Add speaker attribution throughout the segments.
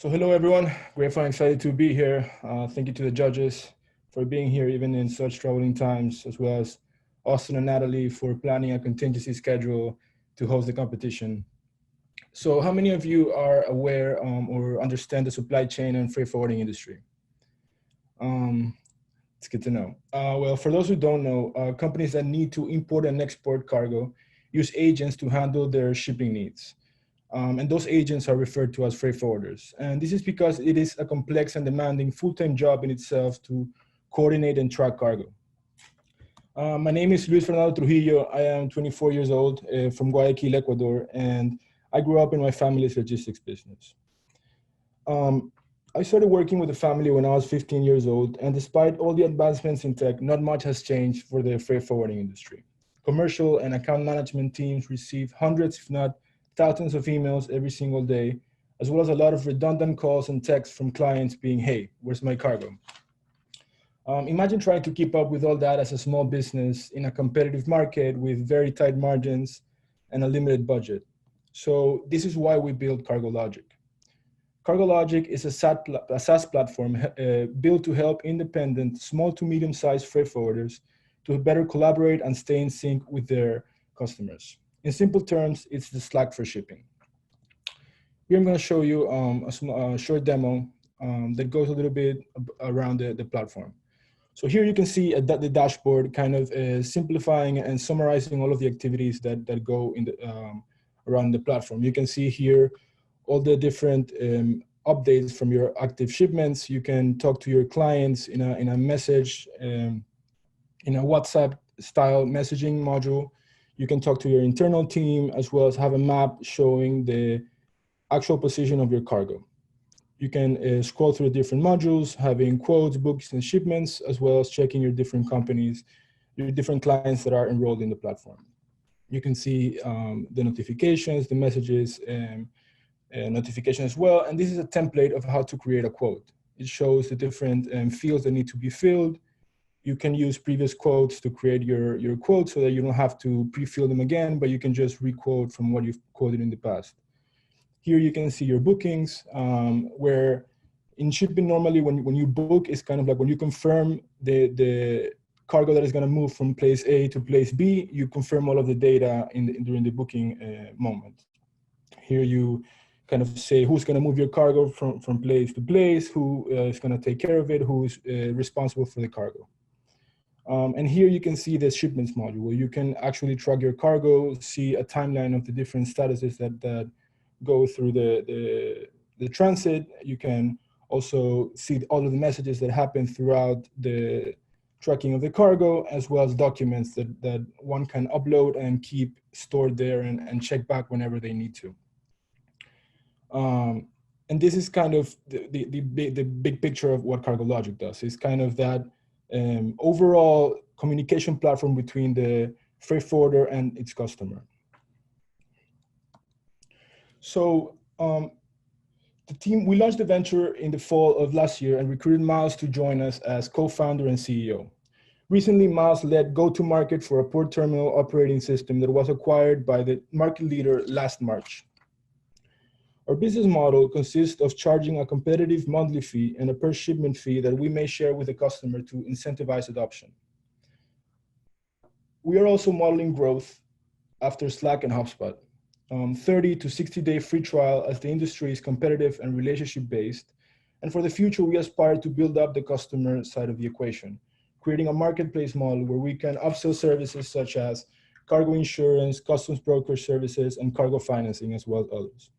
Speaker 1: So hello everyone, grateful and excited to be here. Thank you to the judges for being here even in such troubling times, as well as Austin and Natalie for planning a contingency schedule to host the competition. So how many of you are aware or understand the supply chain and freight forwarding industry? It's good to know. Well, for those who don't know, companies that need to import and export cargo use agents to handle their shipping needs. And those agents are referred to as freight forwarders. And this is because it is a complex and demanding full-time job in itself to coordinate and track cargo. My name is Luis Fernando Trujillo. I am 24 years old from Guayaquil, Ecuador, and I grew up in my family's logistics business. I started working with the family when I was 15 years old, and despite all the advancements in tech, not much has changed for the freight forwarding industry. Commercial and account management teams receive hundreds, if not thousands of emails every single day, as well as a lot of redundant calls and texts from clients being, hey, where's my cargo? Imagine trying to keep up with all that as a small business in a competitive market with very tight margins and a limited budget. So this is why we built Cargologik. Cargologik is a SaaS platform built to help independent, small to medium-sized freight forwarders to better collaborate and stay in sync with their customers. In simple terms, it's the Slack for shipping. Here I'm going to show you a short demo that goes a little bit around the platform. So here you can see the dashboard kind of simplifying and summarizing all of the activities that go in around the platform. You can see here all the different updates from your active shipments. You can talk to your clients in a message, in a WhatsApp style messaging module. You can talk to your internal team, as well as have a map showing the actual position of your cargo. You can scroll through different modules, having quotes, books, and shipments, as well as checking your different companies, your different clients that are enrolled in the platform. You can see the notifications, the messages, and notification as well. And this is a template of how to create a quote. It shows the different fields that need to be filled. You can use previous quotes to create your quote so that you don't have to pre-fill them again, but you can just re-quote from what you've quoted in the past. Here you can see your bookings, where in shipping normally when you book, it's kind of like when you confirm the cargo that is going to move from place A to place B, you confirm all of the data during the booking moment. Here you kind of say who's going to move your cargo from place to place, who is going to take care of it, who is responsible for the cargo. And here you can see the shipments module, where you can actually track your cargo, see a timeline of the different statuses that go through the transit. You can also see all of the messages that happen throughout the tracking of the cargo, as well as documents that one can upload and keep stored there and check back whenever they need to. And this is kind of the big picture of what Cargologik does. It's kind of that overall communication platform between the freight forwarder and its customer. So we launched the venture in the fall of last year and recruited Miles to join us as co-founder and CEO. Recently, Miles led go-to-market for a port terminal operating system that was acquired by the market leader last March. Our business model consists of charging a competitive monthly fee and a per shipment fee that we may share with the customer to incentivize adoption. We are also modeling growth after Slack and HubSpot. 30 to 60-day free trial as the industry is competitive and relationship-based. And for the future, we aspire to build up the customer side of the equation, creating a marketplace model where we can upsell services such as cargo insurance, customs broker services, and cargo financing, as well as others.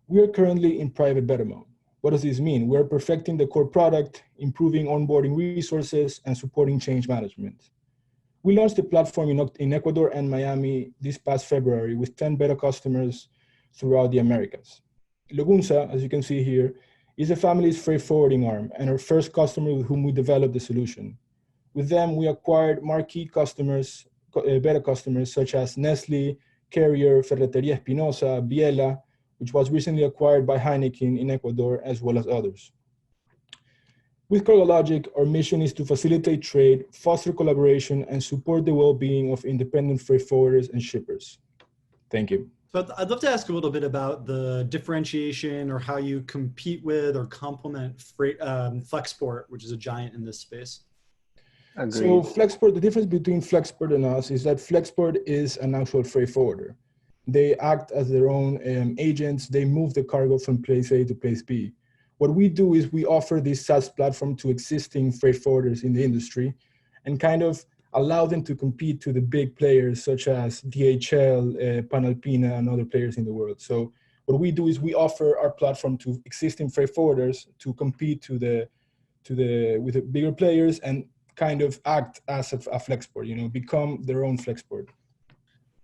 Speaker 1: We are currently in private beta mode. What does this mean? We're perfecting the core product, improving onboarding resources, and supporting change management. We launched the platform in Ecuador and Miami this past February with 10 beta customers throughout the Americas. Logunza, as you can see here, is the family's freight forwarding arm and our first customer with whom we developed the solution. With them, we acquired marquee customers, beta customers such as Nestle, Carrier, Ferretería Espinosa, Biela, which was recently acquired by Heineken in Ecuador, as well as others. With Cargologik, our mission is to facilitate trade, foster collaboration, and support the well-being of independent freight forwarders and shippers. Thank you.
Speaker 2: So I'd love to ask a little bit about the differentiation or how you compete with or complement Flexport, which is a giant in this space.
Speaker 1: So
Speaker 3: Agreed.
Speaker 1: Flexport, the difference between Flexport and us is that Flexport is an actual freight forwarder. They act as their own agents. They move the cargo from place A to place B. What we do is we offer this SaaS platform to existing freight forwarders in the industry and kind of allow them to compete to the big players such as DHL, Panalpina, and other players in the world. So what we do is we offer our platform to existing freight forwarders to compete with the bigger players and kind of act as a Flexport, become their own Flexport.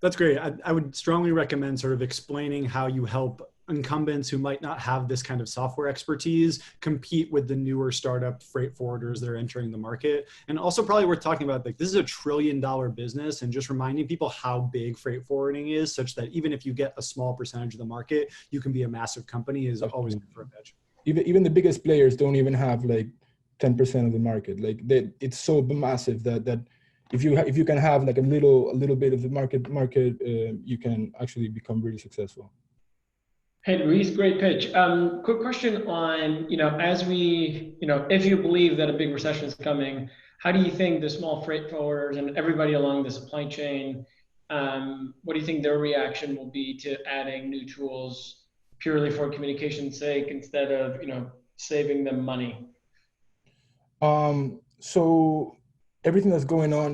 Speaker 2: That's great. I would strongly recommend sort of explaining how you help incumbents who might not have this kind of software expertise compete with the newer startup freight forwarders that are entering the market. And also probably worth talking about, like, this is $1 trillion business, and just reminding people how big freight forwarding is, such that even if you get a small percentage of the market, you can be a massive company is always good for a pitch.
Speaker 1: Even the biggest players don't even have like 10% of the market. Like it's so massive that if you can have like a little bit of the market, you can actually become really successful.
Speaker 4: Hey, Luis, great pitch. Quick question on, as we, if you believe that a big recession is coming, how do you think the small freight forwarders and everybody along the supply chain, what do you think their reaction will be to adding new tools purely for communication's sake instead of, saving them money?
Speaker 1: So everything that's going on,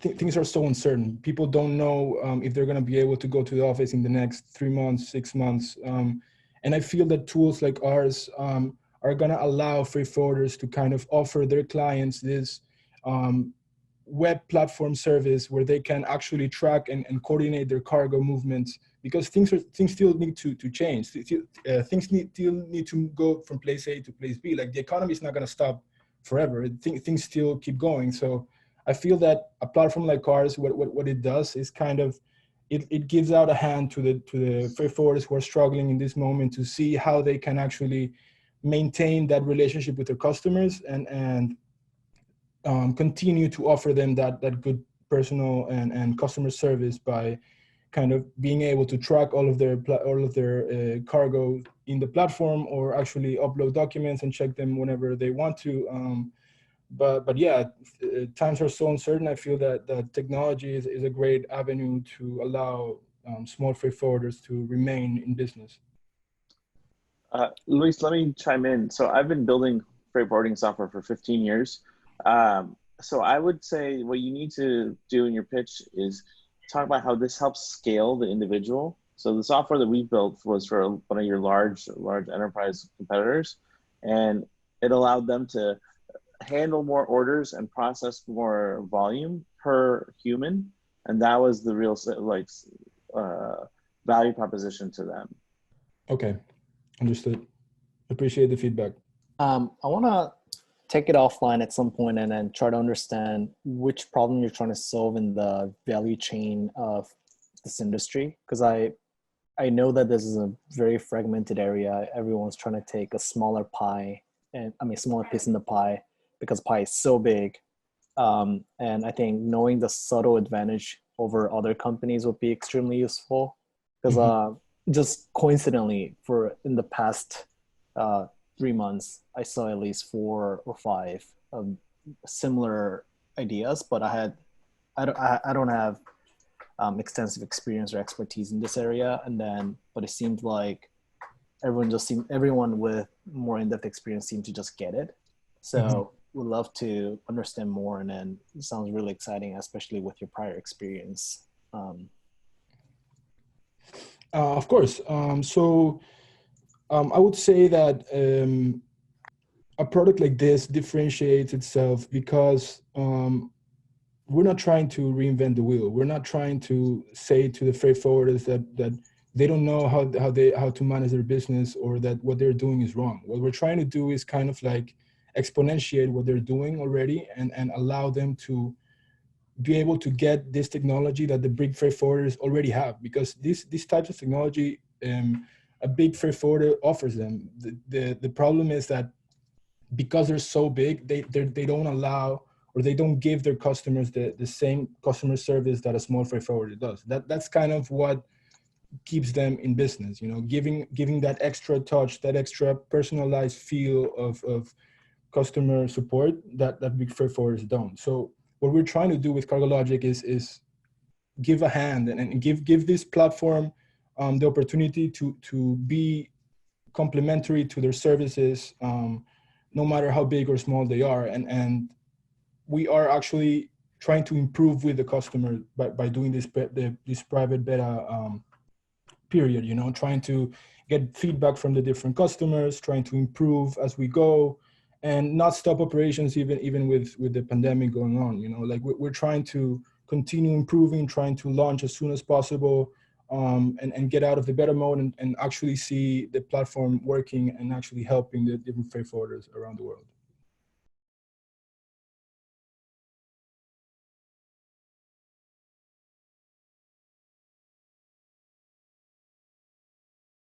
Speaker 1: things are so uncertain. People don't know if they're going to be able to go to the office in the next 3 months, 6 months. And I feel that tools like ours are going to allow freight forwarders to kind of offer their clients this web platform service where they can actually track and coordinate their cargo movements, because things still need to change. Things still need to go from place A to place B. Like, the economy is not going to stop forever. Things still keep going. So I feel that a platform like ours, what it does is kind of, it gives out a hand to the freight forwarders who are struggling in this moment to see how they can actually maintain that relationship with their customers and continue to offer them that good personal and customer service by kind of being able to track all of their cargo in the platform, or actually upload documents and check them whenever they want to. But yeah, times are so uncertain. I feel that technology is a great avenue to allow small freight forwarders to remain in business.
Speaker 3: Luis, let me chime in. So I've been building freight forwarding software for 15 years. So I would say what you need to do in your pitch is talk about how this helps scale the individual. So the software that we built was for one of your large enterprise competitors, and it allowed them to handle more orders and process more volume per human. And that was the real value proposition to them.
Speaker 1: Okay, understood. Appreciate the feedback.
Speaker 5: I want to take it offline at some point and then try to understand which problem you're trying to solve in the value chain of this industry. Because I know that this is a very fragmented area. Everyone's trying to take a smaller pie, smaller piece in the pie, because pie is so big. And I think knowing the subtle advantage over other companies would be extremely useful. Because just coincidentally, in the past 3 months, I saw at least 4 or 5 similar ideas, but I don't have extensive experience or expertise in this area. But it seemed like everyone with more in-depth experience seemed to just get it. So would love to understand more, and then it sounds really exciting, especially with your prior experience.
Speaker 1: Of course. I would say that a product like this differentiates itself because we're not trying to reinvent the wheel. We're not trying to say to the freight forwarders that they don't know how to manage their business, or that what they're doing is wrong. What we're trying to do is kind of like exponentiate what they're doing already and allow them to be able to get this technology that the big freight forwarders already have, because these types of technology a big freight forwarder offers them. The problem is that because they're so big, they don't allow, or they don't give their customers the same customer service that a small freight forwarder does. That's kind of what keeps them in business, you know, giving that extra touch, that extra personalized feel of customer support that big freight forwarders don't. So what we're trying to do with Cargologik is give a hand and give this platform the opportunity to be complementary to their services, no matter how big or small they are. And we are actually trying to improve with the customer by doing this private beta period, you know, trying to get feedback from the different customers, trying to improve as we go, and not stop operations even with the pandemic going on. You know, like we're trying to continue improving, trying to launch as soon as possible, and get out of the beta mode and actually see the platform working and actually helping the different freight forwarders around the world.